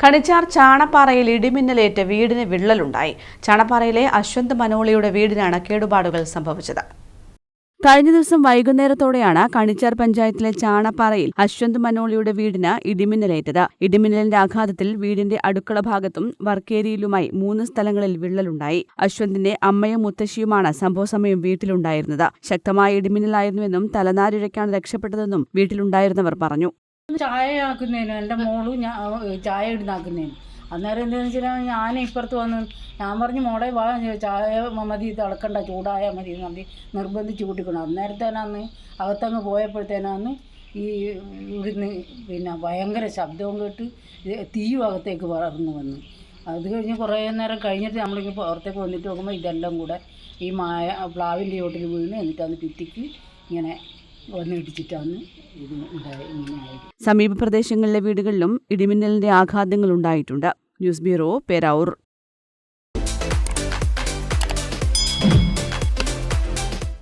കണിച്ചാർ ചാണപ്പാറയിൽ ഇടിമിന്നലേറ്റ് വീടിന് വിള്ളലുണ്ടായി. ചാണപ്പാറയിലെ അശ്വന്ത് മനോളിയുടെ വീടിനാണ് കേടുപാടുകൾ സംഭവിച്ചത്. കഴിഞ്ഞ ദിവസം വൈകുന്നേരത്തോടെയാണ് കണിച്ചാർ പഞ്ചായത്തിലെ ചാണപ്പാറയിൽ അശ്വന്ത് മനോളിയുടെ വീടിന് ഇടിമിന്നലേറ്റത്. ഇടിമിന്നലിന്റെ ആഘാതത്തിൽ വീടിന്റെ അടുക്കള ഭാഗത്തും വർക്കേരിയിലുമായി 3 സ്ഥലങ്ങളിൽ വിള്ളലുണ്ടായി. അശ്വന്തിന്റെ അമ്മയും മുത്തശ്ശിയുമാണ് സംഭവസമയം വീട്ടിലുണ്ടായിരുന്നത്. ശക്തമായ ഇടിമിന്നലായിരുന്നുവെന്നും തലനാരിഴയ്ക്കാണ് രക്ഷപ്പെട്ടതെന്നും വീട്ടിലുണ്ടായിരുന്നവർ പറഞ്ഞു. ചായ ആക്കുന്നതിന് എൻ്റെ മോളും ചായ ഇടുന്നാക്കുന്നതിന് അന്നേരം എന്താണെന്ന് വെച്ചാൽ ഞാൻ ഇപ്പുറത്ത് വന്ന് ഞാൻ പറഞ്ഞു മോളെ വാ ചായ മതി തിളക്കണ്ട ചൂടായാൽ മതി മതി നിർബന്ധിച്ച് കൂട്ടിക്കണം. അന്നേരത്തേനാന്ന് അകത്തങ്ങ് പോയപ്പോഴത്തേനാന്ന് ഈ ഇവിടുന്ന് പിന്നെ ഭയങ്കര ശബ്ദവും കേട്ട് തീയും അകത്തേക്ക് വളർന്നു വന്നു. അത് കഴിഞ്ഞ് കുറേ നേരം കഴിഞ്ഞിട്ട് നമ്മളിങ്ങനെ പുറത്തേക്ക് വന്നിട്ട് നോക്കുമ്പോൾ ഇതെല്ലാം കൂടെ ഈ പ്ലാവിൻ്റെ ചോട്ടിൽ വീണ് എന്നിട്ടന്ന് ഭിത്തിക്ക് ഇങ്ങനെ വന്നിടിച്ചിട്ടാണ് ഇത് ഇങ്ങനെയായത്. സമീപ പ്രദേശങ്ങളിലെ വീടുകളിലും ഇടിമിന്നലിന്റെ ആഘാതങ്ങൾ ഉണ്ടായിട്ടുണ്ട്. News bureau, Peravoor.